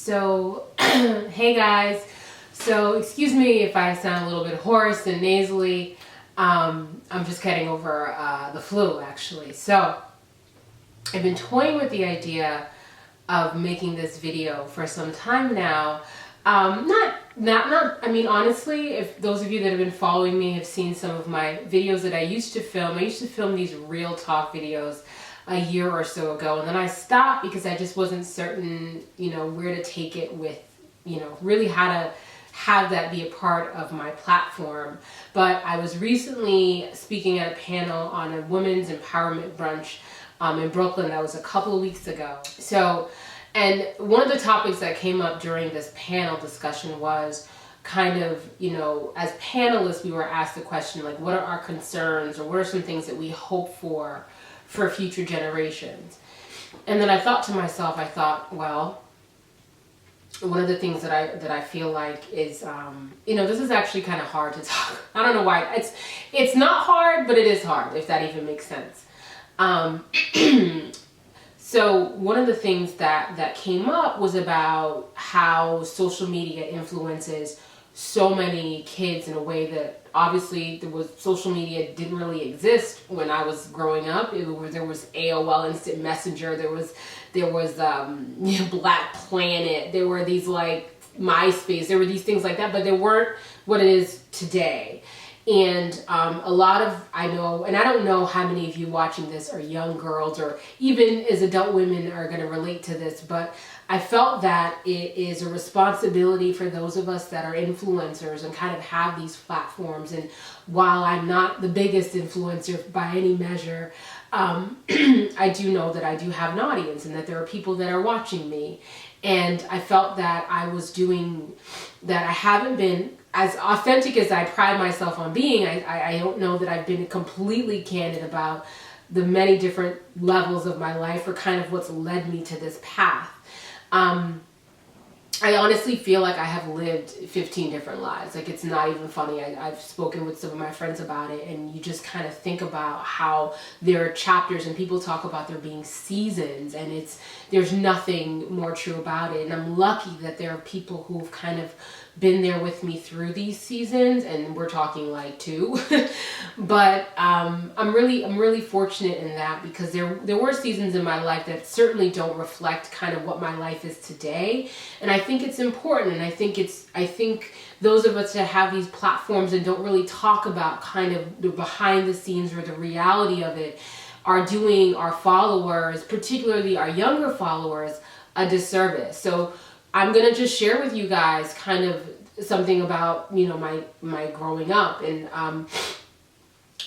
So, hey guys. So, excuse me if I sound a little bit hoarse and nasally. I'm just getting over the flu, actually. So, I've been toying with the idea of making this video for some time now. I mean, honestly, if those of you that have been following me have seen some of my videos that I used to film these real talk videos a year or so ago, and then I stopped because I just wasn't certain, where to take it with, really how to have that be a part of my platform. But I was recently speaking at a panel on a women's empowerment brunch in Brooklyn. That was a couple of weeks ago. And one of the topics that came up during this panel discussion was kind of, as panelists, we were asked the question, like, what are our concerns, or what are some things that we hope for future generations? And then I thought to myself, well, one of the things that I feel like is, this is actually kind of hard to talk. I don't know why. It's not hard, but it is hard, if that even makes sense. So one of the things that came up was about how social media influences so many kids in a way that obviously social media didn't really exist when I was growing up. There was AOL Instant Messenger, there was Black Planet, there were these like MySpace, there were these things like that, but they weren't what it is today. And a lot of, I know, and I don't know how many of you watching this are young girls or even as adult women are going to relate to this, but I felt that it is a responsibility for those of us that are influencers and kind of have these platforms. And while I'm not the biggest influencer by any measure, I do know that I do have an audience and that there are people that are watching me. And I felt that I was doing that. I haven't been as authentic as I pride myself on being. I don't know that I've been completely candid about the many different levels of my life or kind of what's led me to this path. I honestly feel like I have lived 15 different lives. Like, it's not even funny. I've spoken with some of my friends about it, and you just kind of think about how there are chapters, and people talk about there being seasons, and there's nothing more true about it. And I'm lucky that there are people who've kind of been there with me through these seasons, and we're talking like 2. But I'm really fortunate in that, because there were seasons in my life that certainly don't reflect kind of what my life is today. And I think it's important, and I think those of us that have these platforms and don't really talk about kind of the behind the scenes or the reality of it are doing our followers, particularly our younger followers, a disservice. So I'm going to just share with you guys kind of something about, my growing up. And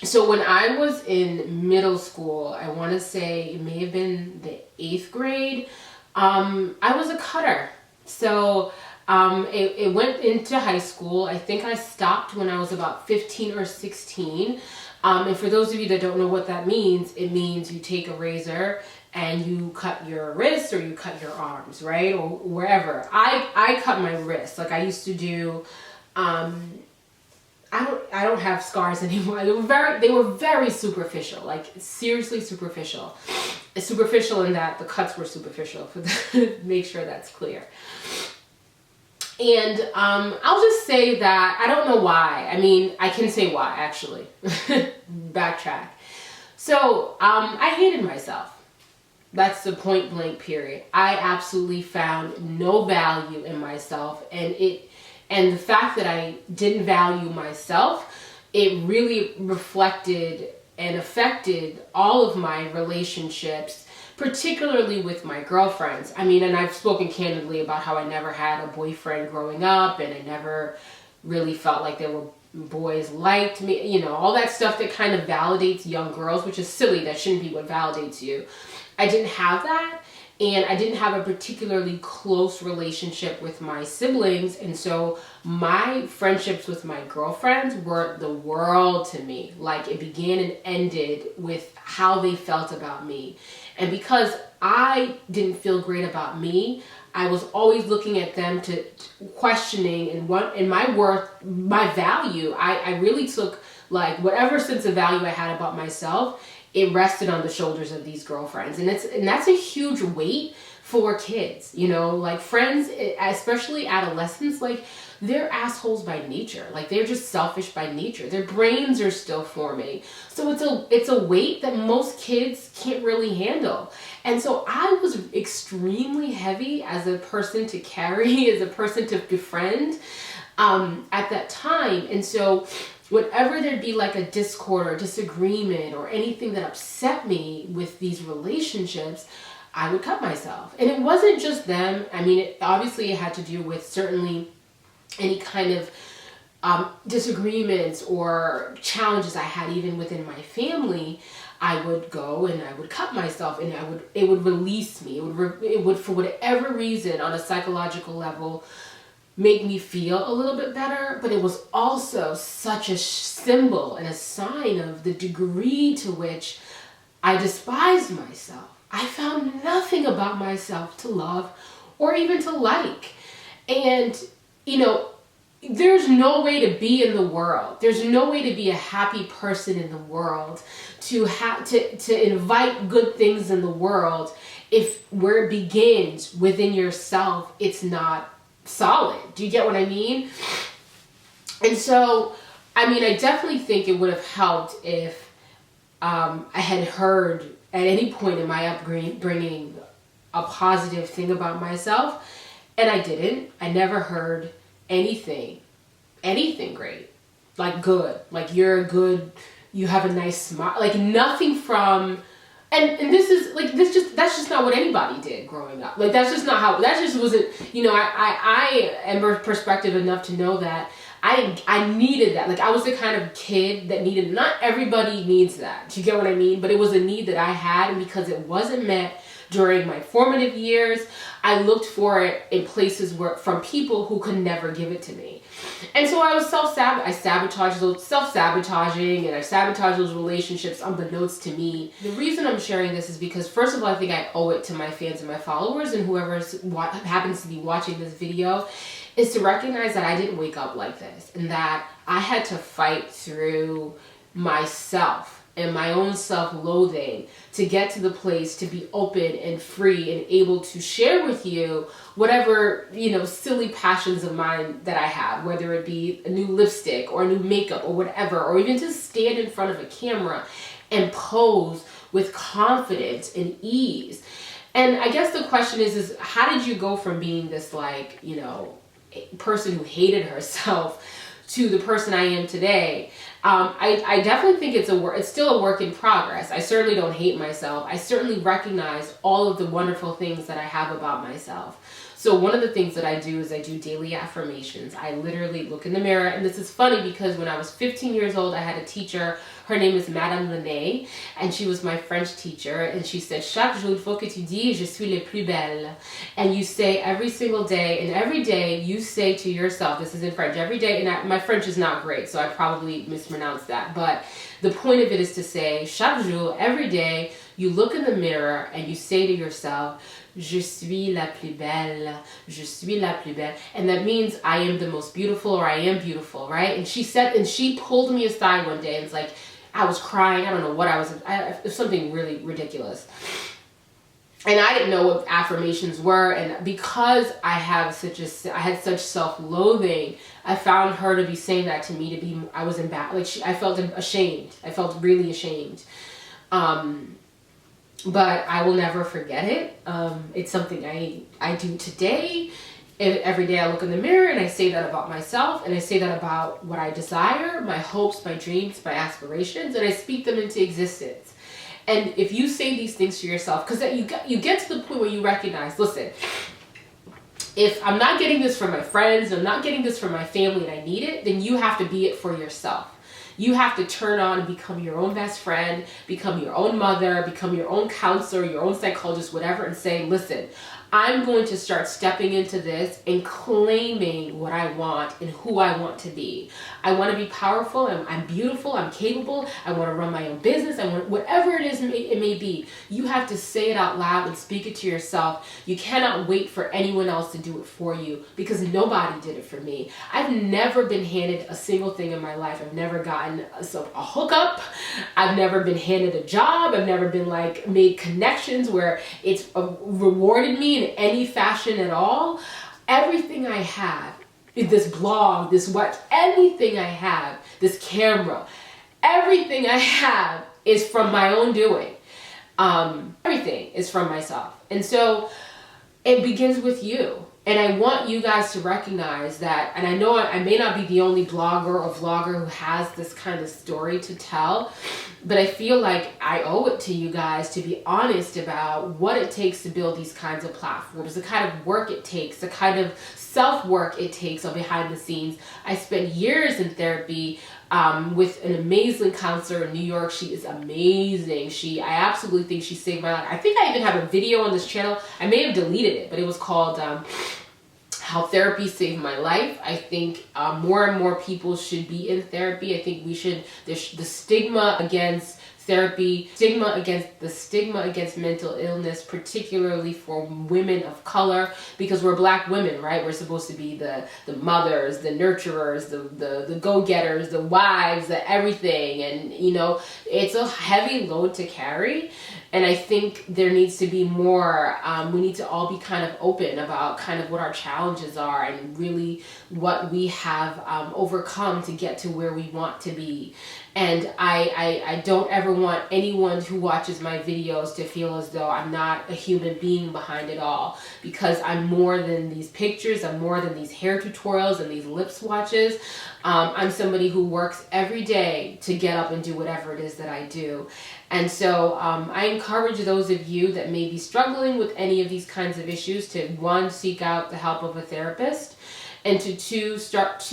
so when I was in middle school, I want to say it may have been the 8th grade, I was a cutter. So it went into high school. I think I stopped when I was about 15 or 16. And for those of you that don't know what that means, it means you take a razor and you cut your wrists or you cut your arms, right? Or wherever. I cut my wrists. Like, I used to do, I don't have scars anymore. They were very superficial, like seriously superficial. Superficial in that the cuts were superficial, make sure that's clear. And I'll just say that I don't know why. I mean, I can say why, actually. Backtrack. So I hated myself. That's the point blank period. I absolutely found no value in myself, and the fact that I didn't value myself, it really reflected and affected all of my relationships, particularly with my girlfriends. I mean, and I've spoken candidly about how I never had a boyfriend growing up, and I never really felt like there were boys liked me, all that stuff that kind of validates young girls, which is silly. That shouldn't be what validates you. I didn't have that, and I didn't have a particularly close relationship with my siblings, and so my friendships with my girlfriends were the world to me. Like, it began and ended with how they felt about me. And because I didn't feel great about me, I was always looking at them to questioning and my worth, my value. I really took, like, whatever sense of value I had about myself, it rested on the shoulders of these girlfriends. And that's a huge weight for kids, you know, like friends, especially adolescents, like they're assholes by nature. Like they're just selfish by nature. Their brains are still forming. So it's a weight that most kids can't really handle. And so I was extremely heavy as a person to carry, as a person to befriend at that time. And so whenever there'd be like a discord or disagreement or anything that upset me with these relationships, I would cut myself. And it wasn't just them. I mean, obviously it had to do with certainly any kind of disagreements or challenges I had even within my family. I would go and I would cut myself, and it would release me. It would for whatever reason on a psychological level make me feel a little bit better, but it was also such a symbol and a sign of the degree to which I despised myself. I found nothing about myself to love or even to like. And, you know, there's no way to be in the world. There's no way to be a happy person in the world, to invite good things in the world if where it begins within yourself, it's not solid. Do you get what I mean? And so, I mean, I definitely think it would have helped if I had heard at any point in my upbringing a positive thing about myself, and I didn't. I never heard anything great, like good, like you're good, you have a nice smile, like nothing from. And this is like that's just not what anybody did growing up. Like that's just not how, that just wasn't, you know, I am perspective enough to know that I needed that. Like I was the kind of kid that needed, not everybody needs that. Do you get what I mean? But it was a need that I had, and because it wasn't met during my formative years, I looked for it in places where, from people who could never give it to me. And so I was self-sabotaging, and I sabotaged those relationships unbeknownst to me. The reason I'm sharing this is because, first of all, I think I owe it to my fans and my followers and whoever happens to be watching this video, is to recognize that I didn't wake up like this, and that I had to fight through myself and my own self-loathing to get to the place to be open and free and able to share with you whatever, you know, silly passions of mine that I have, whether it be a new lipstick or a new makeup or whatever, or even to stand in front of a camera and pose with confidence and ease. And I guess the question is how did you go from being this, like, you know, person who hated herself to the person I am today? I definitely think it's still a work in progress. I certainly don't hate myself. I certainly recognize all of the wonderful things that I have about myself. So one of the things that I do is I do daily affirmations. I literally look in the mirror, and this is funny because when I was 15 years old, I had a teacher. Her name is Madame Lenné, and she was my French teacher, and she said, chaque jour, il faut que tu dis, je suis la plus belle. And you say every single day, and every day you say to yourself, this is in French, every day, and my French is not great, so I probably mispronounced that, but the point of it is to say, chaque jour, every day, you look in the mirror and you say to yourself, je suis la plus belle, je suis la plus belle. And that means I am the most beautiful, or I am beautiful, right? And she pulled me aside one day and it's like, I was crying. I don't know what it was something really ridiculous. And I didn't know what affirmations were. And because I had such self-loathing, I found her to be saying that to me I was embarrassed. Like I felt ashamed. I felt really ashamed. But I will never forget it. It's something I do today. And every day I look in the mirror and I say that about myself, and I say that about what I desire, my hopes, my dreams, my aspirations, and I speak them into existence. And if you say these things to yourself, because you get to the point where you recognize, listen, if I'm not getting this from my friends, I'm not getting this from my family, and I need it, then you have to be it for yourself. You have to turn on and become your own best friend, become your own mother, become your own counselor, your own psychologist, whatever, and say, listen, I'm going to start stepping into this and claiming what I want and who I want to be. I want to be powerful. I'm beautiful. I'm capable. I want to run my own business. I want whatever it is it may be. You have to say it out loud and speak it to yourself. You cannot wait for anyone else to do it for you, because nobody did it for me. I've never been handed a single thing in my life. I've never gotten a hookup. I've never been handed a job. I've never been like made connections where it's rewarded me in any fashion at all. Everything I have, this blog, this watch, anything I have, this camera, everything I have is from my own doing. Everything is from myself. And so it begins with you. And I want you guys to recognize that, and I know I may not be the only blogger or vlogger who has this kind of story to tell, but I feel like I owe it to you guys to be honest about what it takes to build these kinds of platforms, the kind of work it takes, the kind of self-work it takes on behind the scenes. I spent years in therapy with an amazing counselor in New York. She is amazing. I absolutely think she saved my life. I think I even have a video on this channel. I may have deleted it, but it was called How Therapy Saved My Life. I think more and more people should be in therapy. I think we should, the stigma against therapy, the stigma against mental illness, particularly for women of color, because we're Black women, right? We're supposed to be the mothers, the nurturers, the go-getters, the wives, the everything. And, you know, it's a heavy load to carry. And I think there needs to be more, we need to all be kind of open about kind of what our challenges are and really what we have overcome to get to where we want to be. And I don't ever want anyone who watches my videos to feel as though I'm not a human being behind it all, because I'm more than these pictures. I'm more than these hair tutorials and these lip swatches. I'm somebody who works every day to get up and do whatever it is that I do. And so I encourage those of you that may be struggling with any of these kinds of issues to, one, seek out the help of a therapist, and to two, start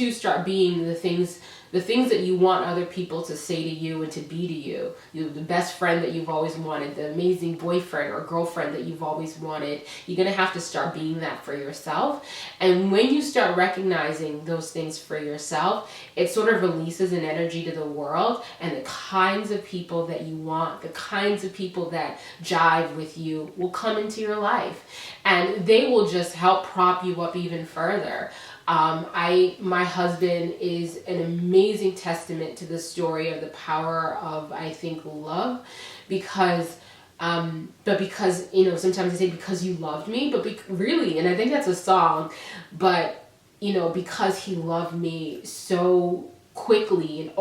being the things that you want other people to say to you and to be to you. The best friend that you've always wanted, the amazing boyfriend or girlfriend that you've always wanted. You're going to have to start being that for yourself. And when you start recognizing those things for yourself, it sort of releases an energy to the world, and the kinds of people that you want, the kinds of people that jive with you will come into your life, and they will just help prop you up even further. My husband is an amazing testament to the story of the power of, I think, love, because, you know, sometimes I say because you loved me, but really, and I think that's a song, but, you know, because he loved me so quickly and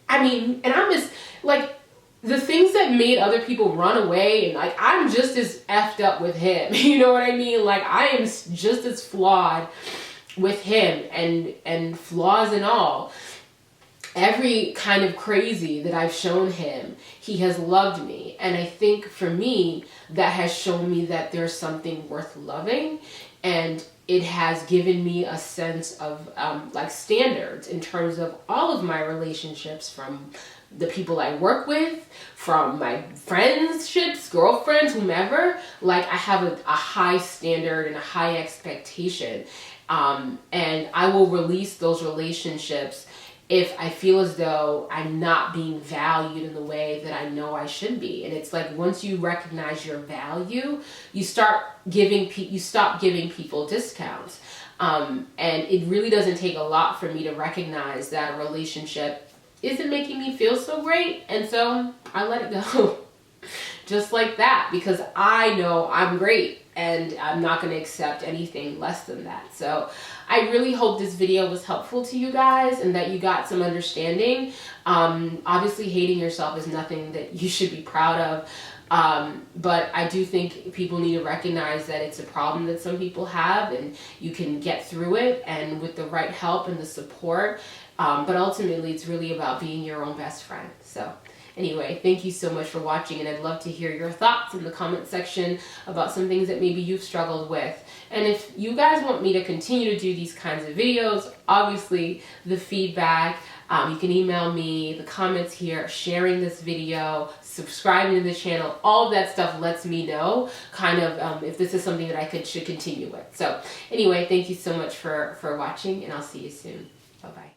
and I'm just like, the things that made other people run away, and like, I'm just as effed up with him, you know what I mean? Like, I am just as flawed with him, and flaws and all. Every kind of crazy that I've shown him, he has loved me. And I think for me, that has shown me that there's something worth loving, and it has given me a sense of like standards in terms of all of my relationships, from the people I work with, from my friendships, girlfriends, whomever. Like, I have a high standard and a high expectation. And I will release those relationships if I feel as though I'm not being valued in the way that I know I should be. And it's like, once you recognize your value, you stop giving people discounts. And it really doesn't take a lot for me to recognize that a relationship isn't making me feel so great. And so I let it go. Just like that, because I know I'm great and I'm not going to accept anything less than that. So I really hope this video was helpful to you guys and that you got some understanding. Obviously, hating yourself is nothing that you should be proud of. But I do think people need to recognize that it's a problem that some people have, and you can get through it, and with the right help and the support. But ultimately, it's really about being your own best friend. So anyway, thank you so much for watching, and I'd love to hear your thoughts in the comment section about some things that maybe you've struggled with. And if you guys want me to continue to do these kinds of videos, obviously the feedback You can email me, the comments here, sharing this video, subscribing to the channel, all of that stuff lets me know kind of if this is something that I should continue with. So anyway, thank you so much for watching, and I'll see you soon. Bye-bye.